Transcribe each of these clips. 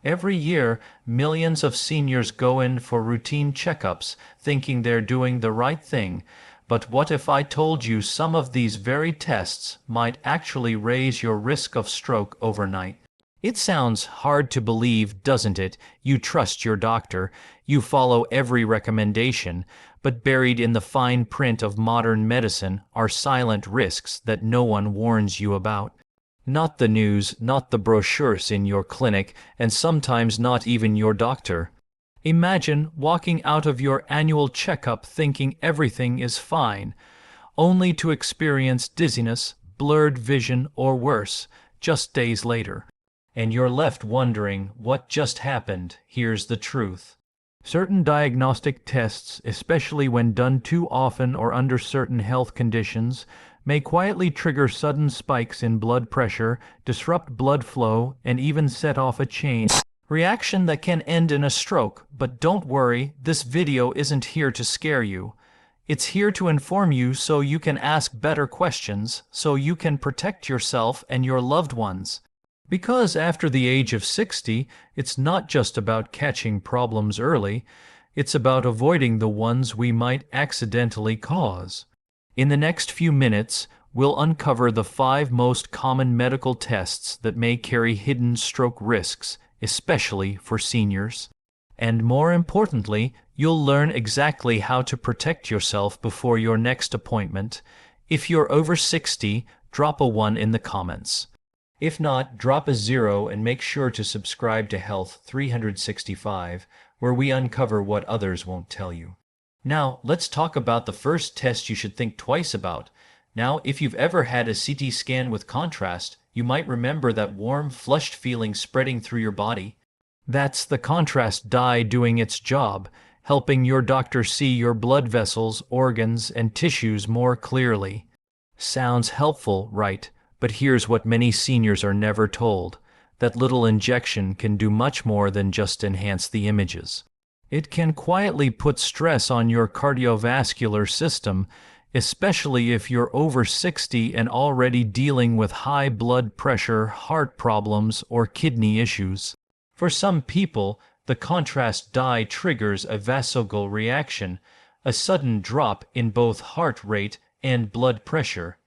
Every year, millions of seniors go in for routine checkups, thinking they're doing the right thing. But what if I told you some of these very tests might actually raise your risk of stroke overnight? It sounds hard to believe, doesn't it? You trust your doctor, you follow every recommendation, but buried in the fine print of modern medicine are silent risks that no one warns you about. Not the news, not the brochures in your clinic, and sometimes not even your doctor. Imagine walking out of your annual checkup thinking everything is fine, only to experience dizziness, blurred vision, or worse, just days later. And you're left wondering what just happened. Here's the truth. Certain diagnostic tests, especially when done too often or under certain health conditions, may quietly trigger sudden spikes in blood pressure, disrupt blood flow, and even set off a chain reaction that can end in a stroke. But don't worry, this video isn't here to scare you. It's here to inform you so you can ask better questions, so you can protect yourself and your loved ones. Because after the age of 60, it's not just about catching problems early, it's about avoiding the ones we might accidentally cause. In the next few minutes, we'll uncover the 5 most common medical tests that may carry hidden stroke risks, especially for seniors. And more importantly, you'll learn exactly how to protect yourself before your next appointment. If you're over 60, drop a 1 in the comments. If not, drop a 0 and make sure to subscribe to Health 365, where we uncover what others won't tell you. Now, let's talk about the first test you should think twice about. Now, if you've ever had a CT scan with contrast, you might remember that warm, flushed feeling spreading through your body. That's the contrast dye doing its job, helping your doctor see your blood vessels, organs, and tissues more clearly. Sounds helpful, right? But here's what many seniors are never told. That little injection can do much more than just enhance the images. It can quietly put stress on your cardiovascular system, especially if you're over 60 and already dealing with high blood pressure, heart problems, or kidney issues. For some people, the contrast dye triggers a vascular reaction, a sudden drop in both heart rate and blood pressure.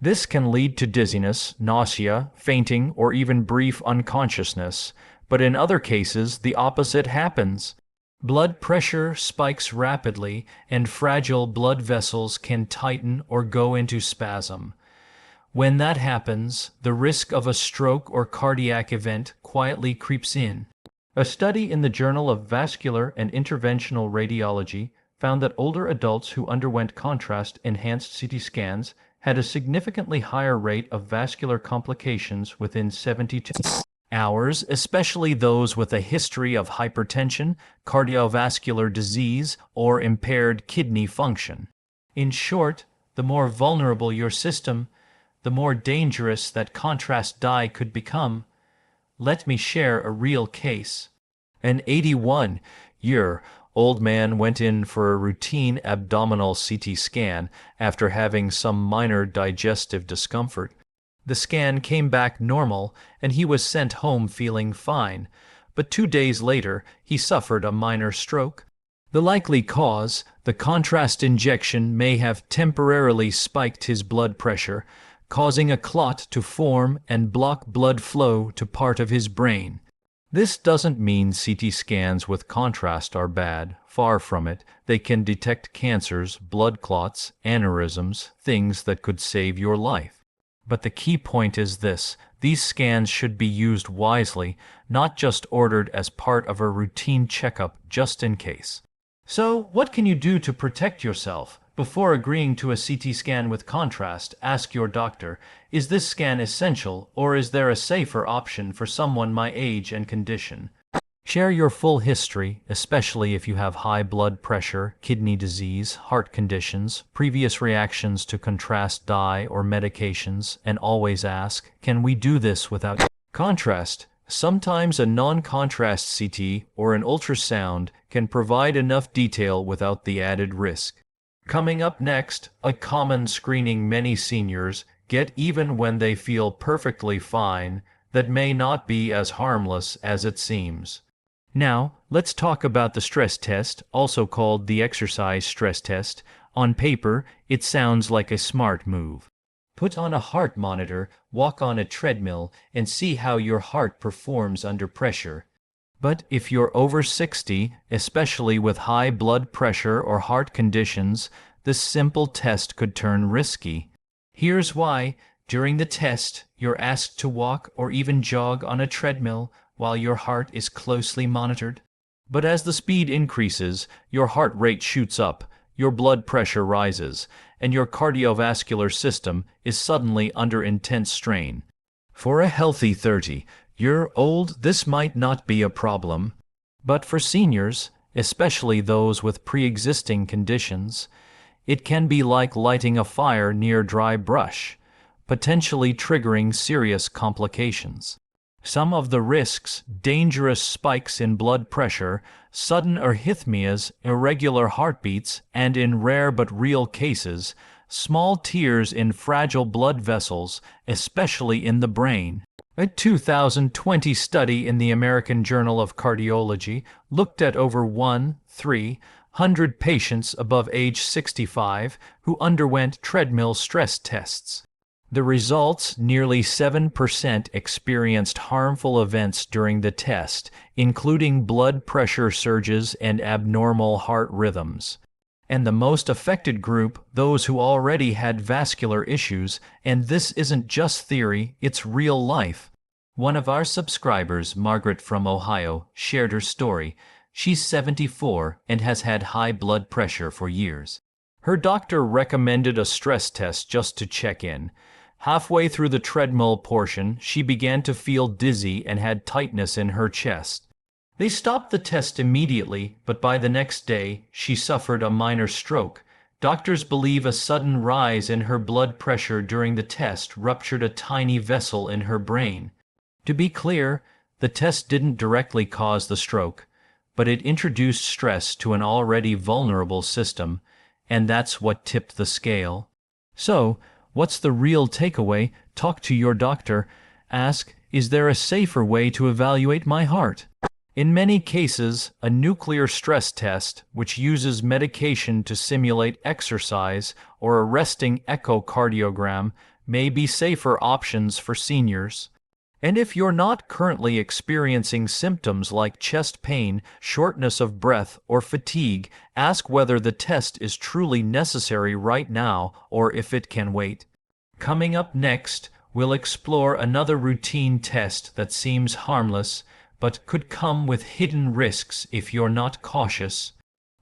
This can lead to dizziness, nausea, fainting, or even brief unconsciousness, but in other cases, the opposite happens. Blood pressure spikes rapidly, and fragile blood vessels can tighten or go into spasm. When that happens, the risk of a stroke or cardiac event quietly creeps in. A study in the Journal of Vascular and Interventional Radiology found that older adults who underwent contrast-enhanced CT scans had a significantly higher rate of vascular complications within 72 hours, especially those with a history of hypertension, cardiovascular disease, or impaired kidney function. In short, the more vulnerable your system, the more dangerous that contrast dye could become. Let me share a real case. An 81-year-old man went in for a routine abdominal CT scan after having some minor digestive discomfort. The scan came back normal, and he was sent home feeling fine, but 2 days later he suffered a minor stroke. The likely cause, the contrast injection, may have temporarily spiked his blood pressure, causing a clot to form and block blood flow to part of his brain. This doesn't mean CT scans with contrast are bad. Far from it. They can detect cancers, blood clots, aneurysms, things that could save your life. But the key point is this: these scans should be used wisely, not just ordered as part of a routine checkup just in case. So, what can you do to protect yourself? Before agreeing to a CT scan with contrast, ask your doctor, is this scan essential, or is there a safer option for someone my age and condition? Share your full history, especially if you have high blood pressure, kidney disease, heart conditions, previous reactions to contrast dye or medications, and always ask, can we do this without contrast? Sometimes a non-contrast CT or an ultrasound can provide enough detail without the added risk. Coming up next, a common screening many seniors get even when they feel perfectly fine: that may not be as harmless as it seems. Now, let's talk about the stress test, also called the exercise stress test. On paper, it sounds like a smart move. Put on a heart monitor, walk on a treadmill, and see how your heart performs under pressure. But if you're over 60, especially with high blood pressure or heart conditions, this simple test could turn risky. Here's why. During the test, you're asked to walk or even jog on a treadmill while your heart is closely monitored. But as the speed increases, your heart rate shoots up, your blood pressure rises, and your cardiovascular system is suddenly under intense strain. For a healthy 30-year-old, this might not be a problem. But for seniors, especially those with pre-existing conditions, it can be like lighting a fire near dry brush, potentially triggering serious complications. Some of the risks: dangerous spikes in blood pressure, sudden arrhythmias, irregular heartbeats, and in rare but real cases, small tears in fragile blood vessels, especially in the brain. A 2020 study in the American Journal of Cardiology looked at over 1,300 patients above age 65 who underwent treadmill stress tests. The results: nearly 7% experienced harmful events during the test, including blood pressure surges and abnormal heart rhythms. And the most affected group, those who already had vascular issues, and this isn't just theory, it's real life. One of our subscribers, Margaret from Ohio, shared her story. She's 74 and has had high blood pressure for years. Her doctor recommended a stress test just to check in. Halfway through the treadmill portion, she began to feel dizzy and had tightness in her chest. They stopped the test immediately, but by the next day, she suffered a minor stroke. Doctors believe a sudden rise in her blood pressure during the test ruptured a tiny vessel in her brain. To be clear, the test didn't directly cause the stroke, but it introduced stress to an already vulnerable system, and that's what tipped the scale. So, what's the real takeaway? Talk to your doctor. Ask, is there a safer way to evaluate my heart? In many cases, a nuclear stress test, which uses medication to simulate exercise, or a resting echocardiogram, may be safer options for seniors. And if you're not currently experiencing symptoms like chest pain, shortness of breath, or fatigue, ask whether the test is truly necessary right now or if it can wait. Coming up next, we'll explore another routine test that seems harmless, but could come with hidden risks if you're not cautious.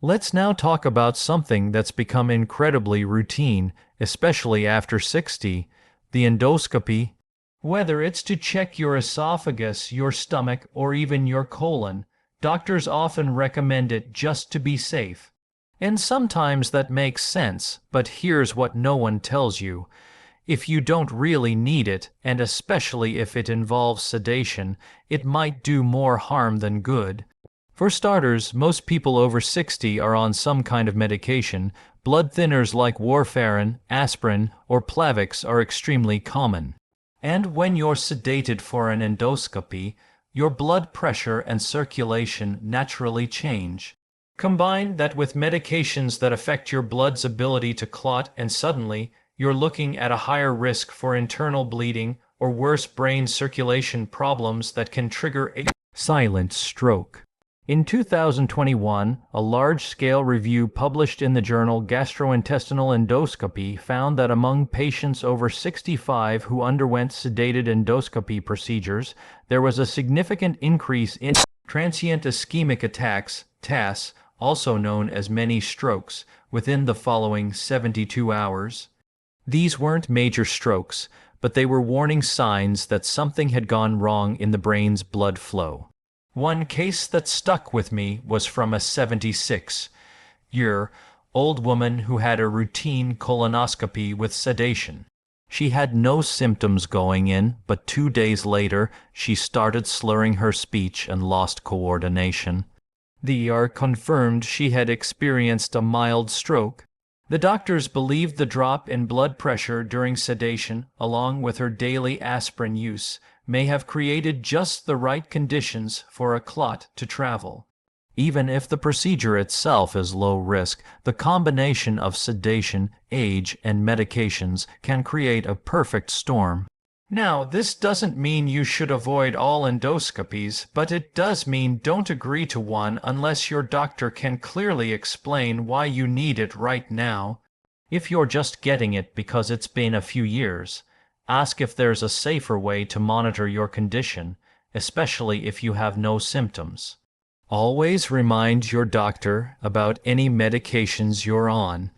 Let's now talk about something that's become incredibly routine, especially after 60, the endoscopy. Whether it's to check your esophagus, your stomach, or even your colon, doctors often recommend it just to be safe. And sometimes that makes sense, but here's what no one tells you. If you don't really need it, and especially if it involves sedation, it might do more harm than good. For starters, most people over 60 are on some kind of medication. Blood thinners like warfarin, aspirin, or Plavix are extremely common. And when you're sedated for an endoscopy, your blood pressure and circulation naturally change. Combine that with medications that affect your blood's ability to clot, and suddenly you're looking at a higher risk for internal bleeding or worse, brain circulation problems that can trigger a silent stroke. In 2021, a large-scale review published in the journal Gastrointestinal Endoscopy found that among patients over 65 who underwent sedated endoscopy procedures, there was a significant increase in transient ischemic attacks, TAS, also known as many strokes, within the following 72 hours. These weren't major strokes, but they were warning signs that something had gone wrong in the brain's blood flow. One case that stuck with me was from a 76-year-old woman who had a routine colonoscopy with sedation. She had no symptoms going in, but 2 days later, she started slurring her speech and lost coordination. The ER confirmed she had experienced a mild stroke. The doctors believed the drop in blood pressure during sedation, along with her daily aspirin use, may have created just the right conditions for a clot to travel. Even if the procedure itself is low risk, the combination of sedation, age, and medications can create a perfect storm. Now, this doesn't mean you should avoid all endoscopies, but it does mean don't agree to one unless your doctor can clearly explain why you need it right now. If you're just getting it because it's been a few years, ask if there's a safer way to monitor your condition, especially if you have no symptoms. Always remind your doctor about any medications you're on.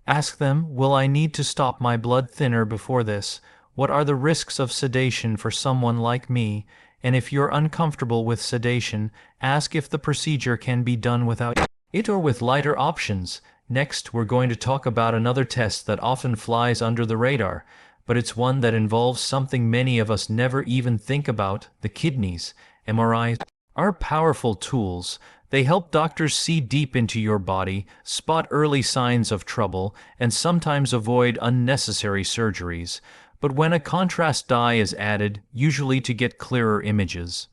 Ask them, will I need to stop my blood thinner before this? What are the risks of sedation for someone like me? And if you're uncomfortable with sedation, ask if the procedure can be done without it or with lighter options. Next, we're going to talk about another test that often flies under the radar, but it's one that involves something many of us never even think about: the kidneys. MRIs are powerful tools. They help doctors see deep into your body, spot early signs of trouble, and sometimes avoid unnecessary surgeries. But when a contrast dye is added, usually to get clearer images,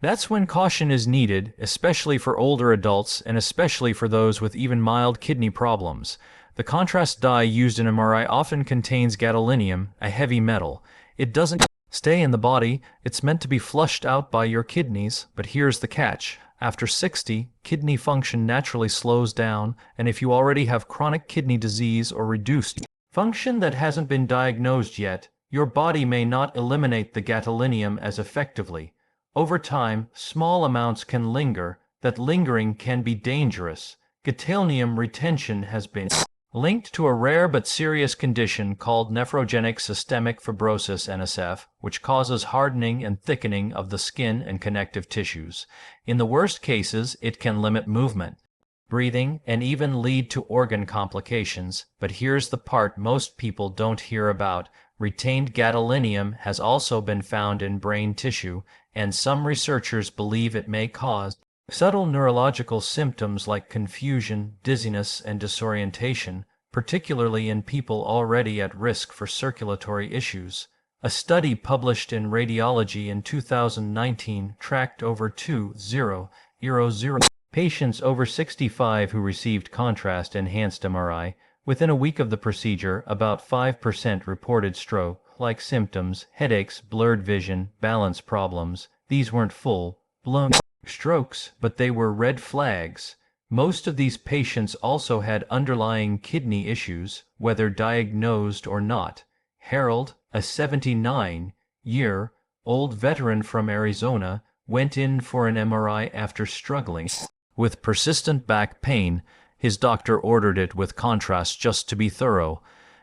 that's when caution is needed, especially for older adults and especially for those with even mild kidney problems. The contrast dye used in MRI often contains gadolinium, a heavy metal. It doesn't stay in the body, it's meant to be flushed out by your kidneys, but here's the catch. After 60, kidney function naturally slows down, and if you already have chronic kidney disease or reduced function that hasn't been diagnosed yet, your body may not eliminate the gadolinium as effectively. Over time, small amounts can linger. That lingering can be dangerous. Gadolinium retention has been linked to a rare but serious condition called nephrogenic systemic fibrosis (NSF), which causes hardening and thickening of the skin and connective tissues. In the worst cases, it can limit movement, breathing, and even lead to organ complications. But here's the part most people don't hear about. Retained gadolinium has also been found in brain tissue, and some researchers believe it may cause subtle neurological symptoms like confusion, dizziness, and disorientation, particularly in people already at risk for circulatory issues. A study published in Radiology in 2019 tracked over 2,000 patients over 65 who received contrast-enhanced MRI. Within a week of the procedure, about 5% reported stroke-like symptoms, headaches, blurred vision, balance problems. These weren't full-blown strokes, but they were red flags. Most of these patients also had underlying kidney issues, whether diagnosed or not. Harold, a 79-year-old veteran from Arizona, went in for an MRI after struggling with persistent back pain. His doctor ordered it with contrast just to be thorough.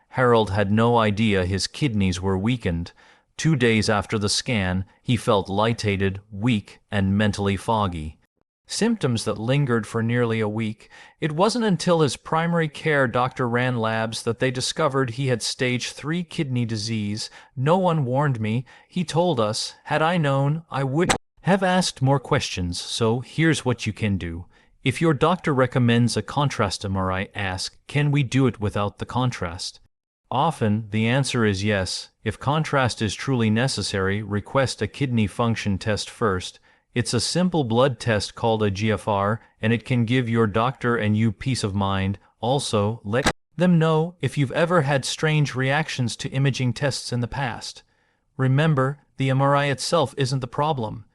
Harold had no idea his kidneys were weakened. 2 days after the scan, he felt lightheaded, weak, and mentally foggy. Symptoms that lingered for nearly a week. It wasn't until his primary care doctor ran labs that they discovered he had stage 3 kidney disease. No one warned me, he told us. Had I known, I would have asked more questions. So here's what you can do. If your doctor recommends a contrast MRI, ask, can we do it without the contrast? Often, the answer is yes. If contrast is truly necessary, request a kidney function test first. It's a simple blood test called a GFR, and it can give your doctor and you peace of mind. Also, let them know if you've ever had strange reactions to imaging tests in the past. Remember, the MRI itself isn't the problem.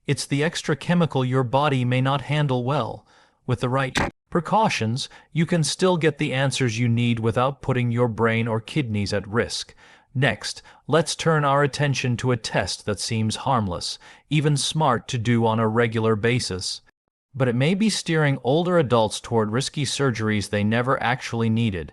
It's the extra chemical your body may not handle well. With the right precautions, you can still get the answers you need without putting your brain or kidneys at risk. Next, let's turn our attention to a test that seems harmless, even smart to do on a regular basis. But it may be steering older adults toward risky surgeries they never actually needed.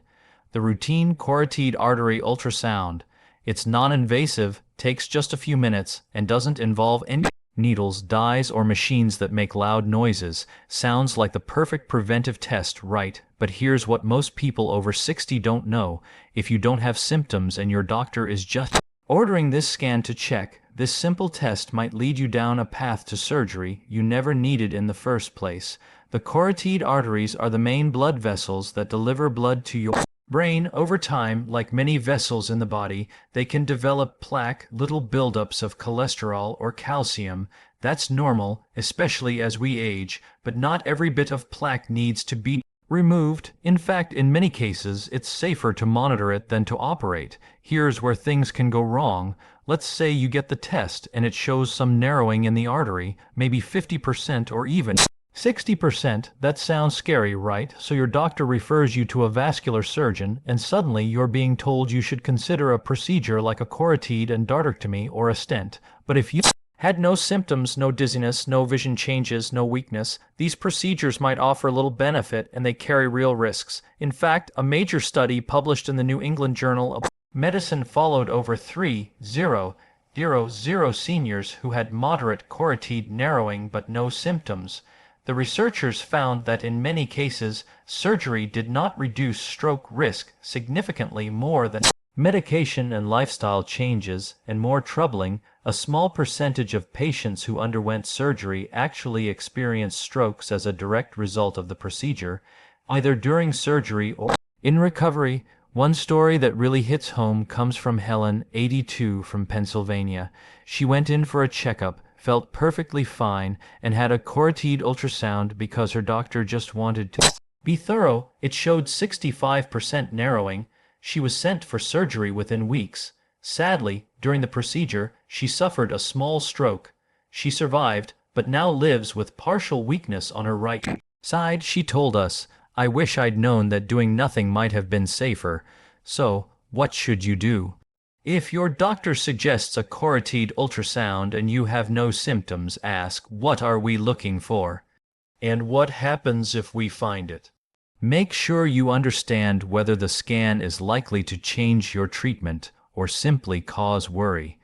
The routine carotid artery ultrasound. It's non-invasive, takes just a few minutes, and doesn't involve any needles, dyes, or machines that make loud noises. Sounds like the perfect preventive test, right? But here's what most people over 60 don't know. If you don't have symptoms and your doctor is just ordering this scan to check, this simple test might lead you down a path to surgery you never needed in the first place. The carotid arteries are the main blood vessels that deliver blood to your Brain, over time, like many vessels in the body, they can develop plaque, little buildups of cholesterol or calcium. That's normal, especially as we age, but not every bit of plaque needs to be removed. In fact, in many cases, it's safer to monitor it than to operate. Here's where things can go wrong. Let's say you get the test and it shows some narrowing in the artery, maybe 50% or even 60%. That sounds scary, right? So your doctor refers you to a vascular surgeon, and suddenly you're being told you should consider a procedure like a carotid endarterectomy or a stent. But if you had no symptoms, no dizziness, no vision changes, no weakness, these procedures might offer little benefit and they carry real risks. In fact, a major study published in the New England Journal of Medicine followed over 3,000 seniors who had moderate carotid narrowing but no symptoms. The researchers found that in many cases, surgery did not reduce stroke risk significantly more than medication and lifestyle changes, and more troubling, a small percentage of patients who underwent surgery actually experienced strokes as a direct result of the procedure, either during surgery or in recovery. One story that really hits home comes from Helen, 82, from Pennsylvania. She went in for a checkup, felt perfectly fine, and had a carotid ultrasound because her doctor just wanted to be thorough. It showed 65% narrowing. She was sent for surgery within weeks. Sadly, during the procedure, she suffered a small stroke. She survived, but now lives with partial weakness on her right side. She told us, "I wish I'd known that doing nothing might have been safer." So, what should you do? If your doctor suggests a carotid ultrasound and you have no symptoms, ask, "What are we looking for? And what happens if we find it?" Make sure you understand whether the scan is likely to change your treatment or simply cause worry.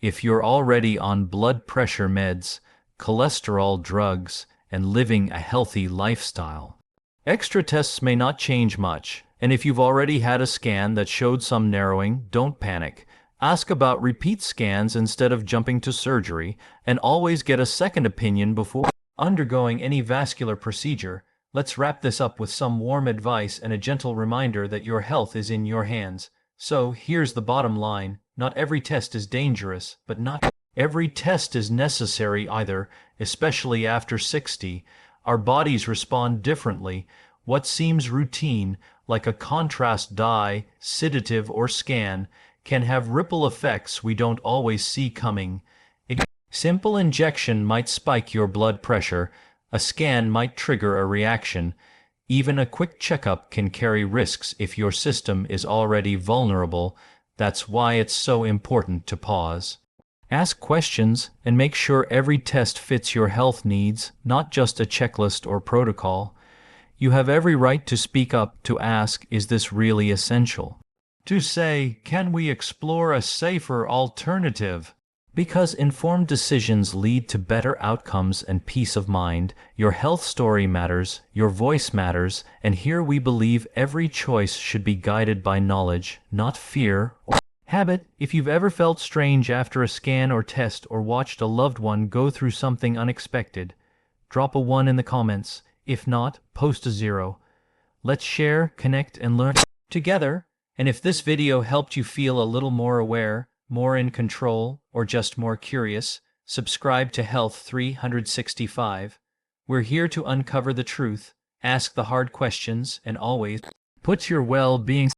If you're already on blood pressure meds, cholesterol drugs, and living a healthy lifestyle, extra tests may not change much. And if you've already had a scan that showed some narrowing, don't panic. Ask about repeat scans instead of jumping to surgery, and always get a second opinion before undergoing any vascular procedure. Let's wrap this up with some warm advice and a gentle reminder that your health is in your hands. So, here's the bottom line. Not every test is dangerous, but not every test is necessary either, especially after 60. Our bodies respond differently. What seems routine, like a contrast dye, sedative, or scan, can have ripple effects we don't always see coming. A simple injection might spike your blood pressure. A scan might trigger a reaction. Even a quick checkup can carry risks if your system is already vulnerable. That's why it's so important to pause. Ask questions and make sure every test fits your health needs, not just a checklist or protocol. You have every right to speak up, to ask, "Is this really essential?" To say, "Can we explore a safer alternative?" Because informed decisions lead to better outcomes and peace of mind. Your health story matters, your voice matters, and here we believe every choice should be guided by knowledge, not fear or habit. If you've ever felt strange after a scan or test or watched a loved one go through something unexpected, drop a 1 in the comments. If not, post a 0. Let's share, connect, and learn together. And if this video helped you feel a little more aware, more in control, or just more curious, subscribe to Health 365. We're here to uncover the truth, ask the hard questions, and always put your well-being